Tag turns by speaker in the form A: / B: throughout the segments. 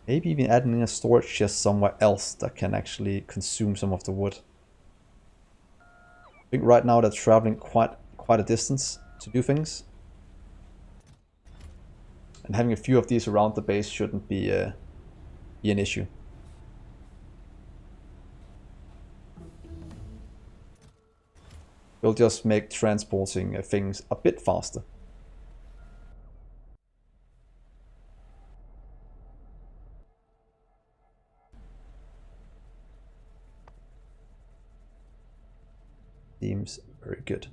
A: Maybe even adding in a storage chest somewhere else that can actually consume some of the wood. I think right now they're traveling quite a distance to do things. And having a few of these around the base shouldn't be an issue. We'll just make transporting things a bit faster. Seems very good.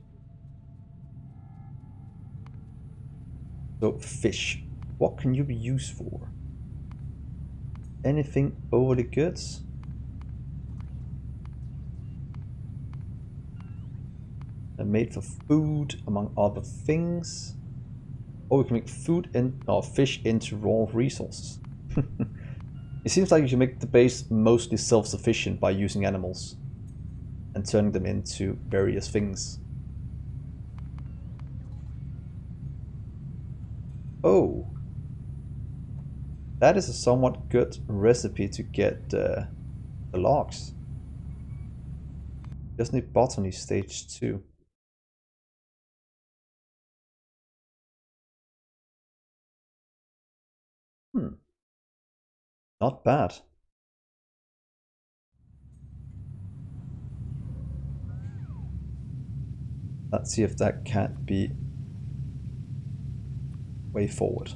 A: So fish, what can you be used for? Anything overly good? They're made for food, among other things. Oh, we can make fish into raw resources. It seems like you should make the base mostly self-sufficient by using animals and turning them into various things. Oh, that is a somewhat good recipe to get the logs. Just need botany stage 2. Not bad. Let's see if that can't be way forward.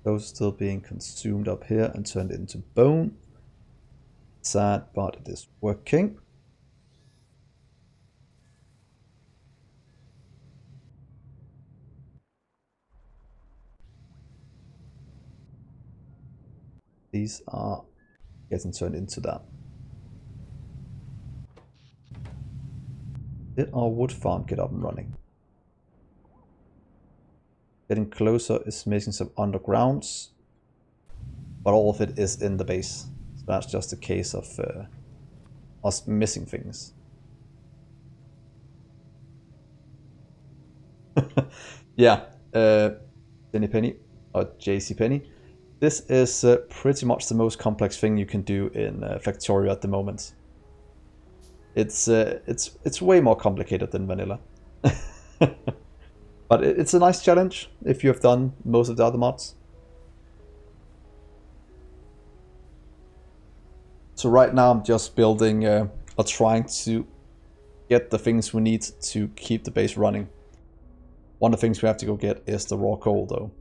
A: Those still being consumed up here and turned into bone. Sad, but it is working. These are getting turned into that. Did our wood farm get up and running? Getting closer is missing some undergrounds, but all of it is in the base. So that's just a case of us missing things. Yeah, Jenny Penny or JC Penny. This is pretty much the most complex thing you can do in Factorio at the moment. It's way more complicated than vanilla. But it's a nice challenge if you have done most of the other mods. So right now I'm just building or trying to get the things we need to keep the base running. One of the things we have to go get is the raw coal though.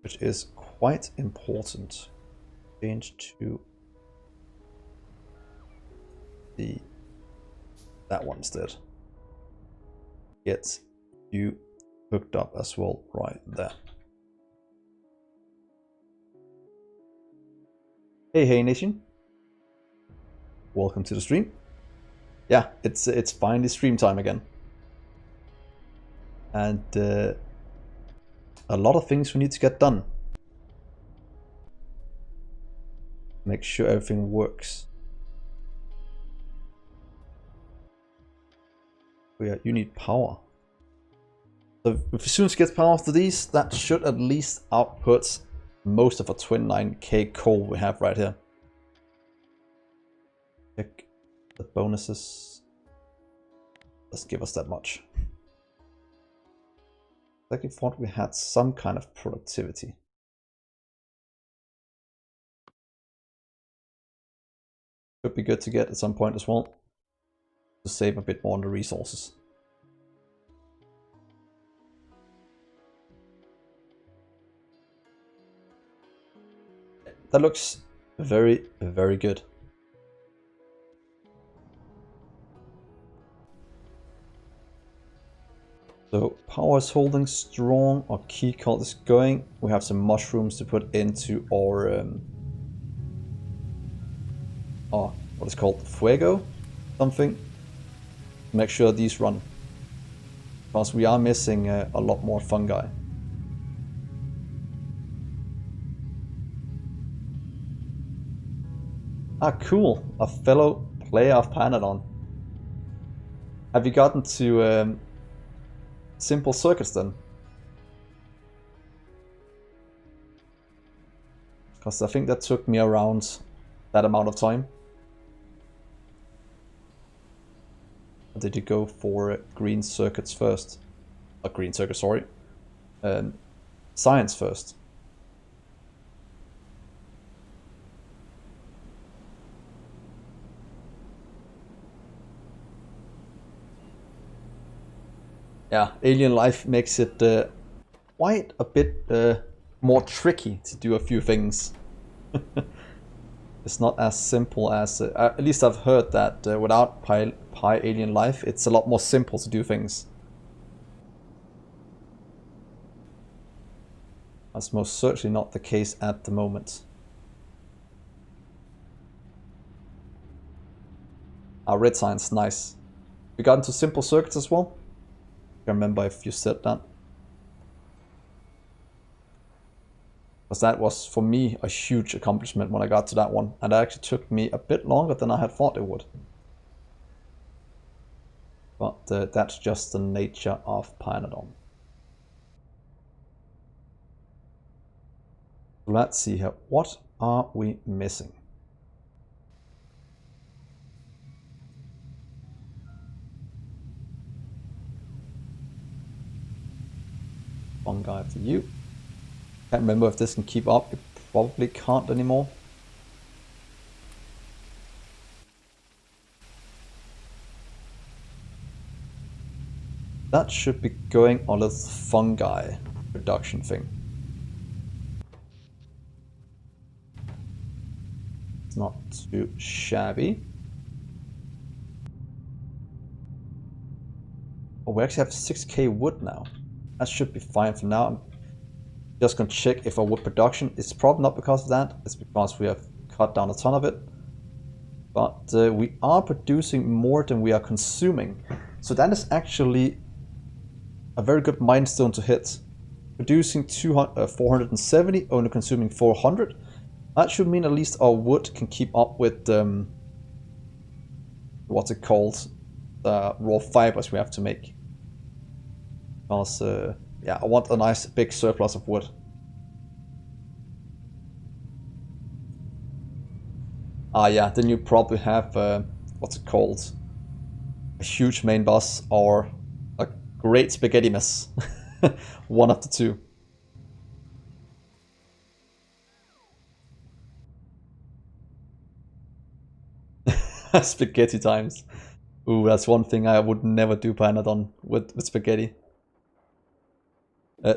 A: Which is quite important. Change to that one instead. Get you hooked up as well right there. Hey nation. Welcome to the stream. Yeah, it's finally stream time again. And a lot of things we need to get done. Make sure everything works. Oh yeah, you need power. So if we soon get power after these, that should at least output most of our 29k coal we have right here. Check the bonuses. Let's give us that much. I thought we had some kind of productivity. Could be good to get at some point as well, to save a bit more on the resources. That looks very, very good. So power is holding strong, our key card is going. We have some mushrooms to put into our what is called fuego something. Make sure these run. Because we are missing a lot more fungi. Ah, cool. A fellow player of Pyanodon. Have you gotten to simple circuits then? Because I think that took me around that amount of time. Or did you go for green circuits first? Green circuits, sorry. Science first. Yeah, alien life makes it quite a bit more tricky to do a few things. It's not as simple as, at least I've heard that without Pi alien life, it's a lot more simple to do things. That's most certainly not the case at the moment. Red science, nice. We got into simple circuits as well? I can't remember if you said that. Because that was, for me, a huge accomplishment when I got to that one. And it actually took me a bit longer than I had thought it would. But that's just the nature of Pyanodon. Let's see here. What are we missing? Fungi for you. Can't remember if this can keep up. It probably can't anymore. That should be going on this fungi production thing. It's not too shabby. Oh, we actually have 6k wood now. That should be fine for now. I'm just gonna check if our wood production is probably not because of that. It's because we have cut down a ton of it. But we are producing more than we are consuming. So that is actually a very good milestone to hit. Producing 470, only consuming 400. That should mean at least our wood can keep up with what's it called? The raw fibers we have to make. Because yeah, I want a nice big surplus of wood. Ah yeah, then you probably have, what's it called? A huge main boss or a great spaghetti mess. One of the two. Spaghetti times. Ooh, that's one thing I would never do Pyanodon with spaghetti.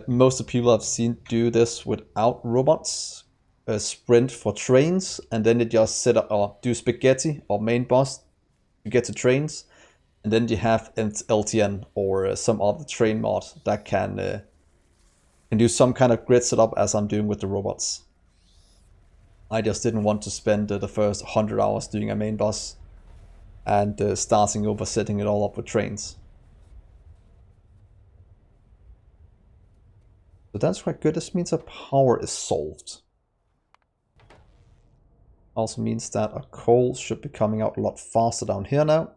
A: Most of the people I've seen do this without robots. Sprint for trains, and then they just set up or do spaghetti or main boss to get to trains, and then you have LTN or some other train mod that can do some kind of grid setup as I'm doing with the robots. I just didn't want to spend the first 100 hours doing a main boss and starting over setting it all up with trains. So that's quite good. This means our power is solved. Also means that our coal should be coming out a lot faster down here now.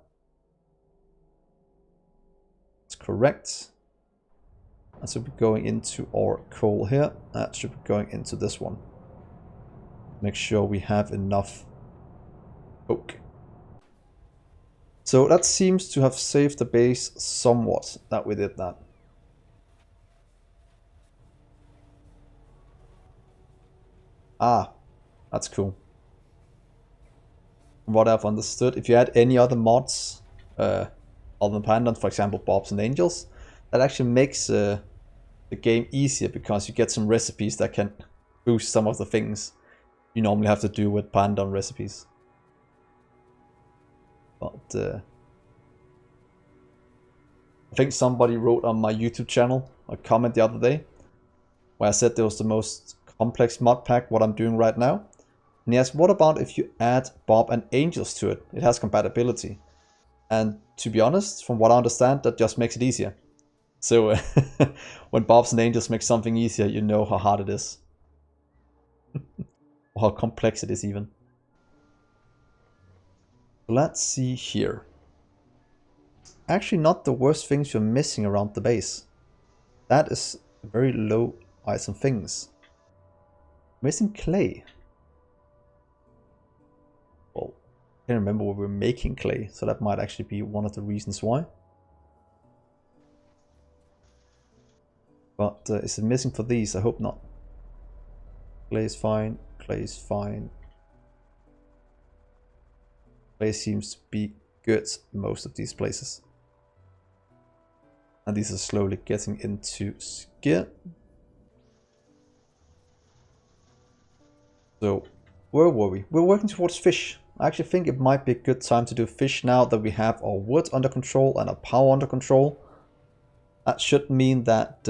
A: That's correct. That should be going into our coal here. That should be going into this one. Make sure we have enough oak. So that seems to have saved the base somewhat that we did that. Ah, that's cool. From what I've understood, if you add any other mods other than Pyanodon, for example Bobs and Angels, that actually makes the game easier because you get some recipes that can boost some of the things you normally have to do with Pyanodon recipes. But I think somebody wrote on my YouTube channel a comment the other day where I said there was the most complex mod pack what I'm doing right now. And he asked, what about if you add Bob and Angels to it? It has compatibility. And to be honest, from what I understand, that just makes it easier. So when Bobs and Angels make something easier, you know how hard it is. Or how complex it is even. Let's see here. Actually not the worst things you're missing around the base. That is very low item things. Missing clay. Well, I can't remember where we're making clay, so that might actually be one of the reasons why. But is it missing for these? I hope not. Clay is fine. Clay is fine. Clay seems to be good in most of these places. And these are slowly getting into gear. So, where were we? We're working towards fish. I actually think it might be a good time to do fish now that we have our wood under control and our power under control. That should mean that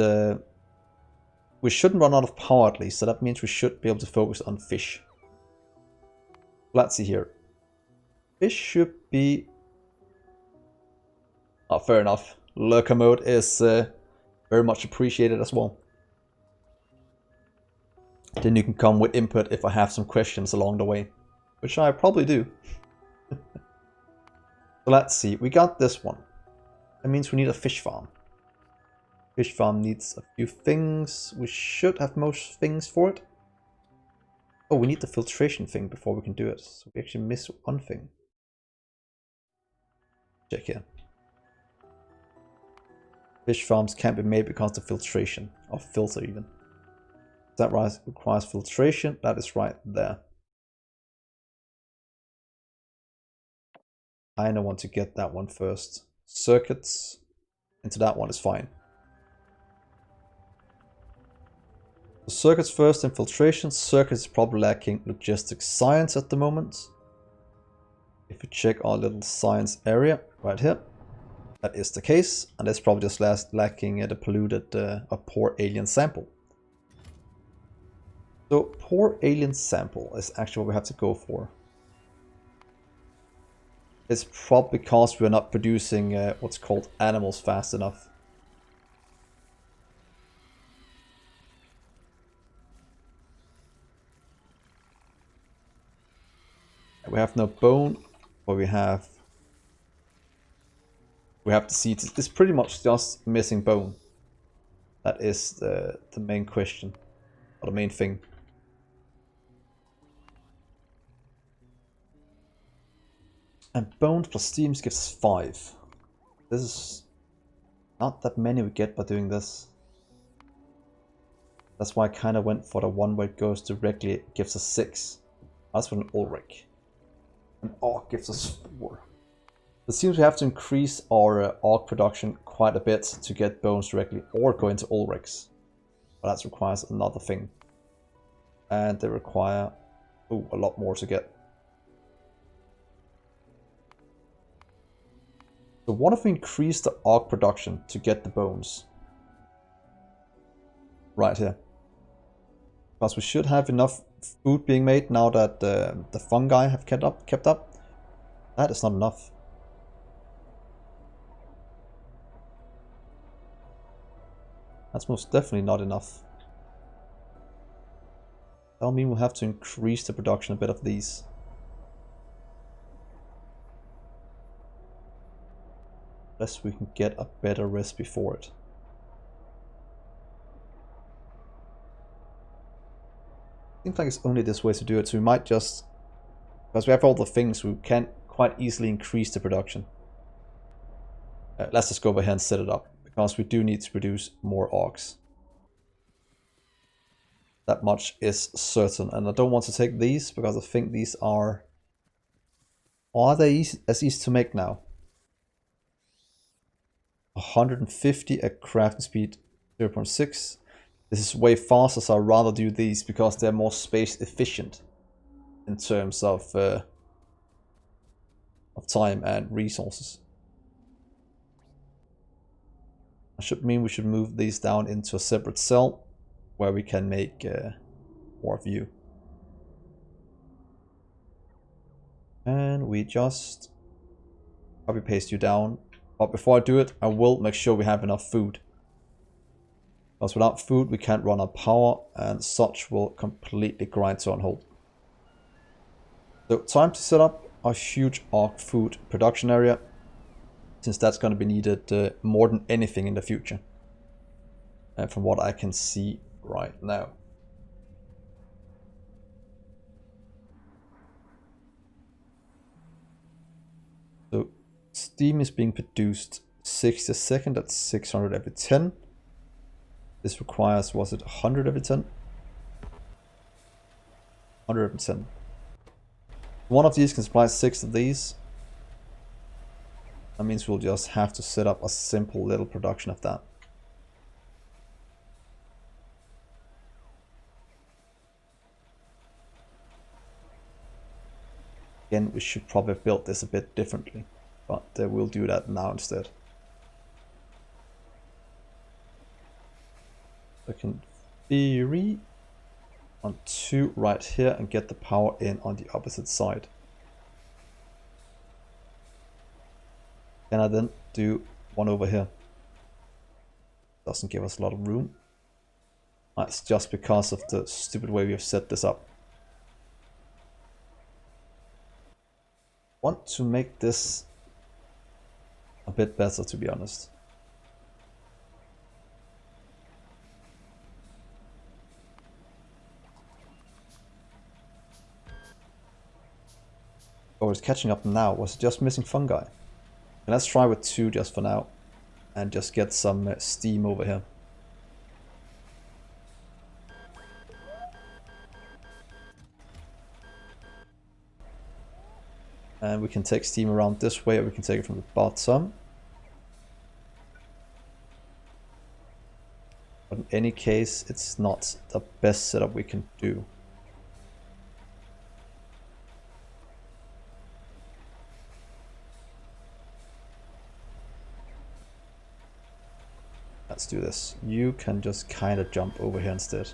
A: we shouldn't run out of power at least, so that means we should be able to focus on fish. Let's see here. Fish should be... Oh, fair enough. Lurker mode is very much appreciated as well. Then you can come with input if I have some questions along the way, which I probably do. So let's see, we got this one. That means we need a fish farm. Fish farm needs a few things. We should have most things for it. Oh, we need the filtration thing before we can do it. So we actually miss one thing. Check here. Fish farms can't be made because of filtration, or filter even. That requires filtration, that is right there. I kinda want to get that one first. Circuits into that one is fine. So circuits first and filtration. Circuits is probably lacking logistics science at the moment. If we check our little science area right here, that is the case, and that's probably just lacking the polluted or poor alien sample. So poor alien sample is actually what we have to go for. It's probably because we're not producing what's called animals fast enough. We have no bone, but we have the seeds. It's pretty much just missing bone. That is the main question, or the main thing. And bones plus steams gives us 5. This is not that many we get by doing this. That's why I kind of went for the one where it goes directly, it gives us 6. That's for an Ulrich. An Orc gives us 4. It seems we have to increase our Orc production quite a bit to get bones directly, or go into Ulrichs. But that requires another thing. And they require a lot more to get. So what if we increase the Orc production to get the bones? Right here. Because we should have enough food being made now that the fungi have kept up. That is not enough. That's most definitely not enough. That'll mean we'll have to increase the production a bit of these. Unless we can get a better recipe for it. Seems like it's only this way to do it, so we might just... Because we have all the things, we can quite easily increase the production. Let's just go over here and set it up, because we do need to produce more orcs. That much is certain, and I don't want to take these, because I think these are... Are they as easy to make now? 150 at crafting speed 0.6. This is way faster, so I'd rather do these because they're more space efficient in terms of time and resources. That should mean we should move these down into a separate cell where we can make more of you. And we just copy paste you down. But before I do it, I will make sure we have enough food. Because without food we can't run our power, and such will completely grind to a halt. So time to set up a huge ARK food production area, since that's going to be needed more than anything in the future. And from what I can see right now. So steam is being produced 60 a second, that's 600 every 10. This requires, was it 100 every 10? 100 every 10. One of these can supply 6 of these. That means we'll just have to set up a simple little production of that. Again, we should probably have built this a bit differently, but we'll do that now instead. I can theory on 2 right here and get the power in on the opposite side. Can I then do 1 over here? Doesn't give us a lot of room. That's just because of the stupid way we have set this up. Want to make this a bit better, to be honest. Oh, it's catching up now. Was it just missing fungi? And let's try with 2 just for now. And just get some steam over here. And we can take steam around this way, or we can take it from the bottom. But in any case, it's not the best setup we can do. Let's do this. You can just kind of jump over here instead.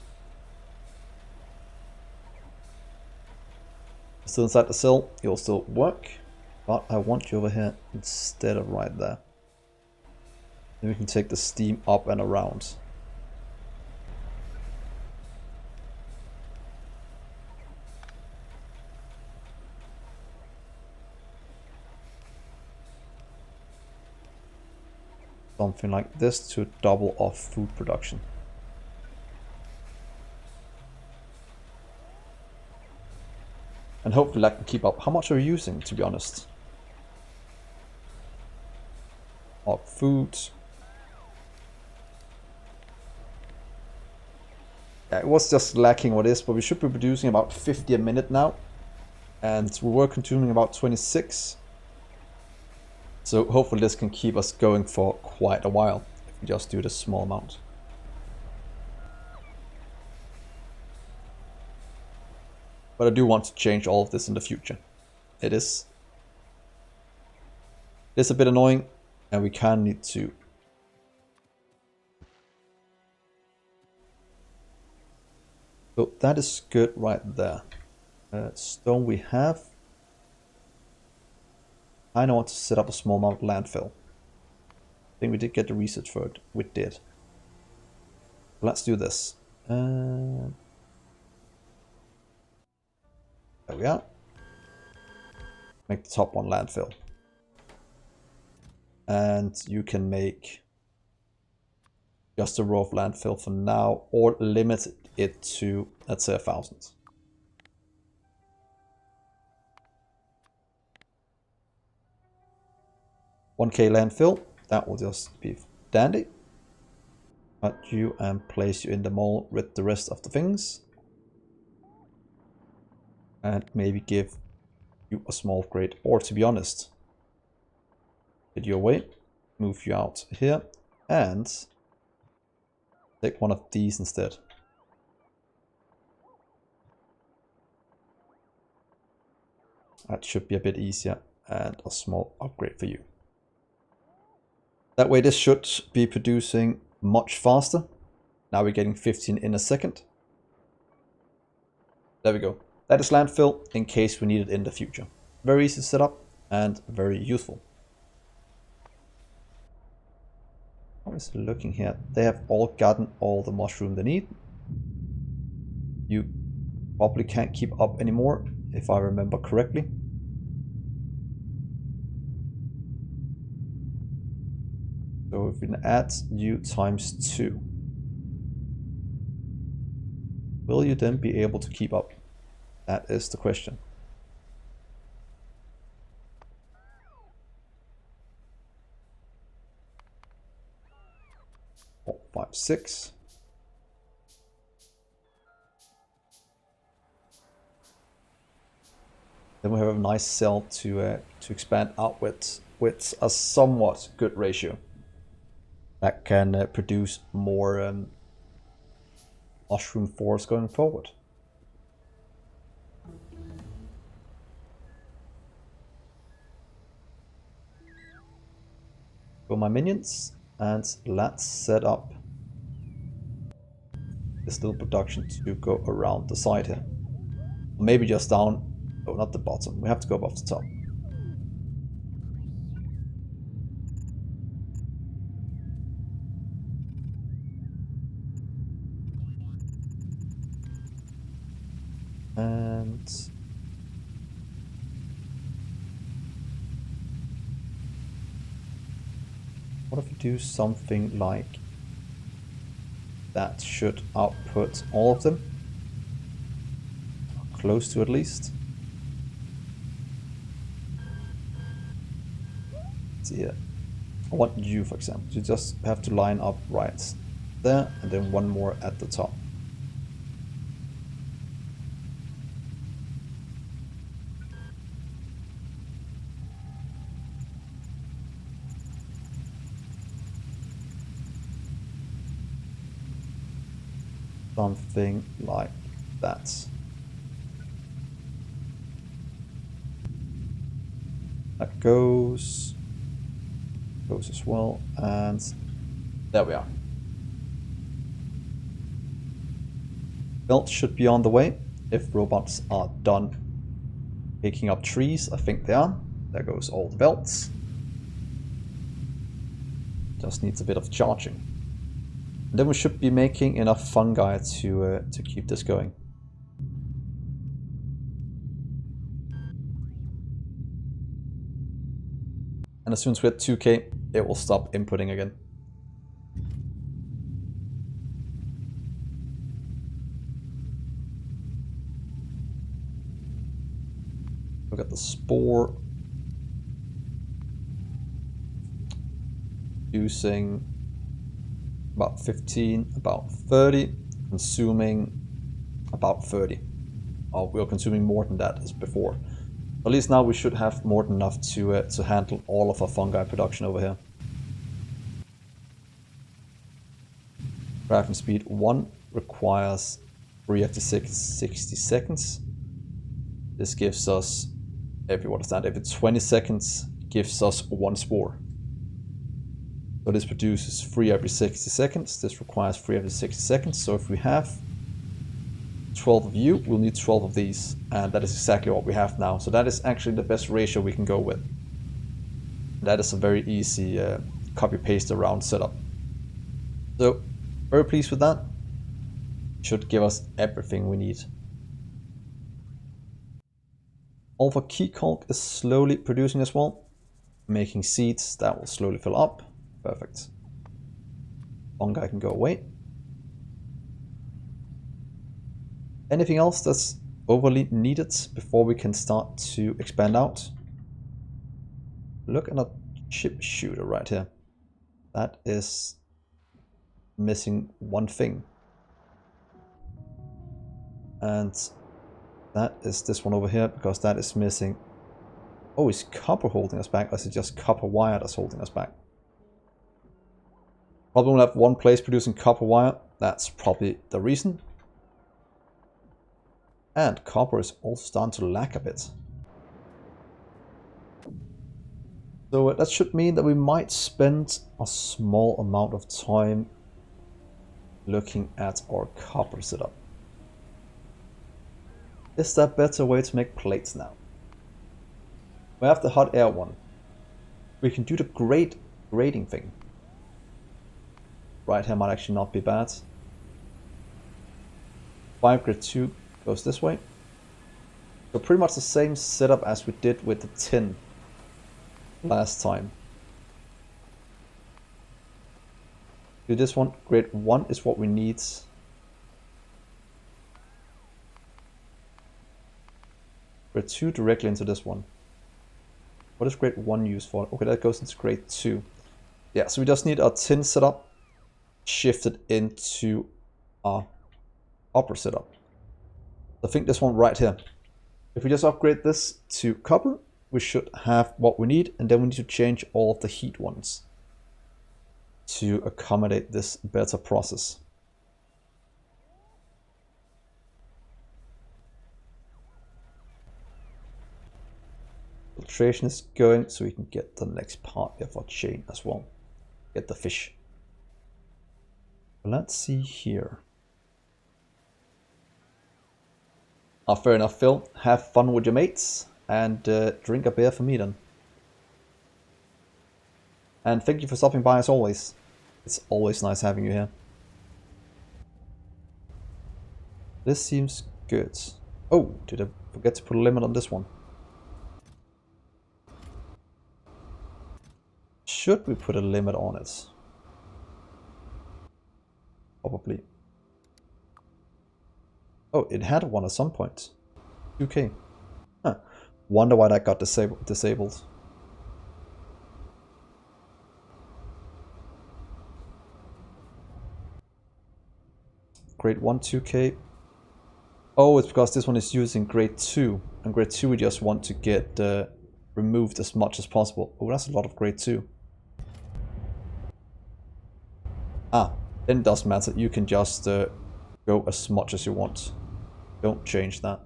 A: Still inside the cell, you'll still work, but I want you over here instead of right there. Then we can take the steam up and around. Something like this to double off food production. And hopefully I can keep up. How much are you using, to be honest? Our food. Yeah, it was just lacking what is, but we should be producing about 50 a minute now. And we were consuming about 26. So hopefully this can keep us going for quite a while, if we just do this small amount. But I do want to change all of this in the future. It is a bit annoying, and we can need to. So that is good right there. Stone we have. I know want to set up a small amount of landfill. I think we did get the research for it. We did. Let's do this. There we are. Make the top one landfill. And you can make just a row of landfill for now, or limit it to, let's say, 1,000. $1K landfill, that will just be dandy. Cut you and place you in the mall with the rest of the things. And maybe give you a small upgrade, or to be honest, get you away, move you out here, and take one of these instead. That should be a bit easier, and a small upgrade for you. That way this should be producing much faster. Now we're getting 15 in a second. There we go. That is landfill in case we need it in the future. Very easy to set up and very useful. I was looking here. They have all gotten all the mushroom they need. You probably can't keep up anymore, if I remember correctly. So if we can add you times 2, will you then be able to keep up? That is the question. 4, 5, 6. Then we have a nice cell to expand outwards with a somewhat good ratio that can produce more mushroom force going forward. Go my minions, and let's set up this little production to go around the side here. Maybe just down. Oh, not the bottom. We have to go above the top. And what if we do something like that? Should output all of them, close to at least. Let's see here. I want you, for example, you just have to line up right there, and then one more at the top. Something like that. That goes as well, and there we are. Belts should be on the way if robots are done picking up trees. I think they are. There goes all the belts. Just needs a bit of charging. And then we should be making enough fungi to keep this going. And as soon as we're at 2k, it will stop inputting again. Look at the spore. Using about 15, about 30, consuming about 30. Oh, we are consuming more than that as before. At least now we should have more than enough to handle all of our fungi production over here. Crafting speed 1 requires 3 after 60 seconds. This gives us, every 20 seconds gives us 1 spore. So this produces 3 every 60 seconds. This requires 3 every 60 seconds. So if we have 12 of you, we'll need 12 of these. And that is exactly what we have now. So that is actually the best ratio we can go with. That is a very easy copy-paste around setup. So very pleased with that. Should give us everything we need. Alpha Key Conch is slowly producing as well. Making seeds that will slowly fill up. Perfect. Fungi can go away. Anything else that's overly needed before we can start to expand out? Look at a chip shooter right here. That is missing one thing. And that is this one over here, because that is missing. Oh, is copper holding us back, or is it just copper wire that's holding us back? Probably only have one place producing copper wire. That's probably the reason. And copper is also starting to lack a bit. So that should mean that we might spend a small amount of time looking at our copper setup. Is there a better way to make plates now? We have the hot air one. We can do the grading thing. right here might actually not be bad. 5 grade 2 goes this way. So pretty much the same setup as we did with the tin last time. Do this one, grade 1 is what we need. Grade 2 directly into this one. What is grade 1 used for? Okay, that goes into grade 2. Yeah, so we just need our tin setup shifted into our copper setup. I think this one right here. If we just upgrade this to copper, we should have what we need, and then we need to change all of the heat ones to accommodate this better process. Filtration is going, so we can get the next part of our chain as well. Get the fish. Let's see here. Fair enough, Phil. Have fun with your mates and drink a beer for me then. And thank you for stopping by as always. It's always nice having you here. This seems good. Oh, did I forget to put a limit on this one? Should we put a limit on it? Probably. Oh, it had one at some point. 2K. Huh. Wonder why that got disabled. Grade 1, 2K. Oh, it's because this one is using grade 2. And grade 2 we just want to get removed as much as possible. Oh, that's a lot of grade 2. Ah, then it doesn't matter. You can just go as much as you want. Don't change that.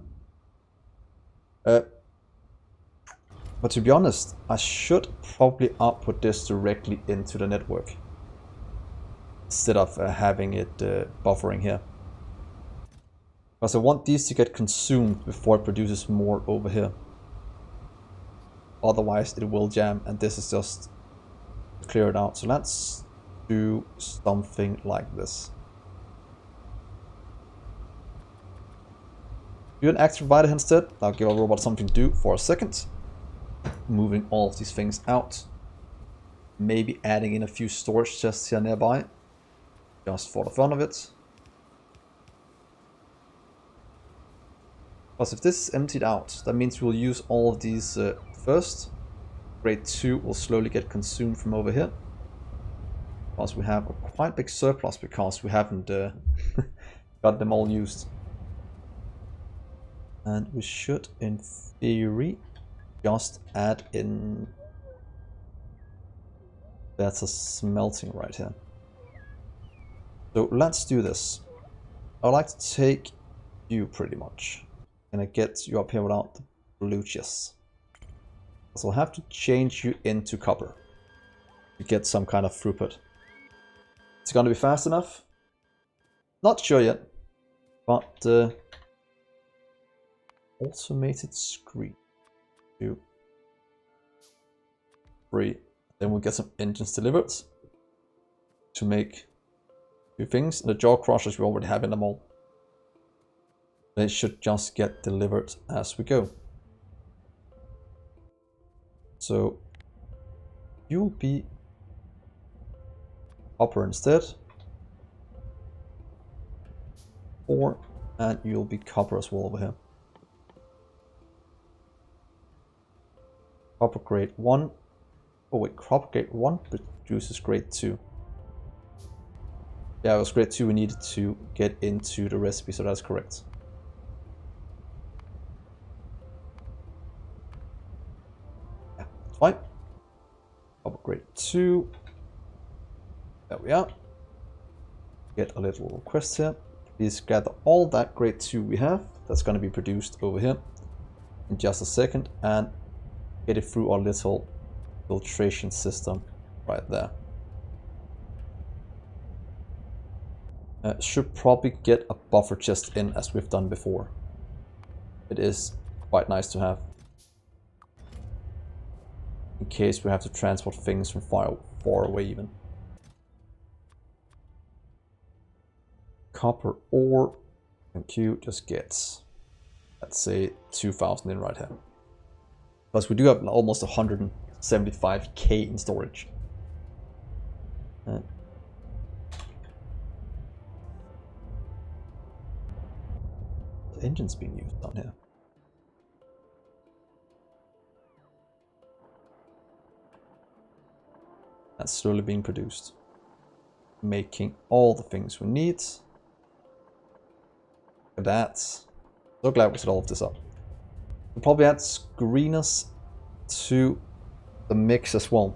A: But to be honest, I should probably output this directly into the network instead of having it buffering here. Because I want these to get consumed before it produces more over here. Otherwise it will jam, and this is just clear it out. So let's do something like this. Do an active provider instead. I'll give our robot something to do for a second. Moving all of these things out. Maybe adding in a few storage chests here nearby. Just for the fun of it. Because if this is emptied out, that means we'll use all of these first. Grade 2 will slowly get consumed from over here. Because we have a quite big surplus because we haven't got them all used. And we should, in theory, just add in better smelting right here. So let's do this. I'd like to take you pretty much. Can I get you up here without the blue chest? So I'll have to change you into copper to get some kind of throughput. Is it going to be fast enough? Not sure yet, but automated screen 2, 3. Then we'll get some engines delivered to make 2 things. The jaw crushers we already have in the mold. They should just get delivered as we go. So you'll be copper instead. 4, and you'll be copper as well over here. Copper grade 1. Oh wait, copper grade 1 produces grade 2. Yeah, it was grade 2 we needed to get into the recipe, so that's correct. Yeah, that's fine. Copper grade 2. There we are. Get a little request here. Please gather all that grade 2 we have. That's going to be produced over here in just a second, and get it through our little filtration system right there. Should probably get a buffer chest in as we've done before. It is quite nice to have. In case we have to transport things from far away even. copper ore. And Q just gets, let's say, 2,000 in right here. Because we do have almost 175k in storage. The engine's being used down here. That's slowly being produced. Making all the things we need. Look at that. So glad we set all of this up. We'll probably add screeners to the mix as well.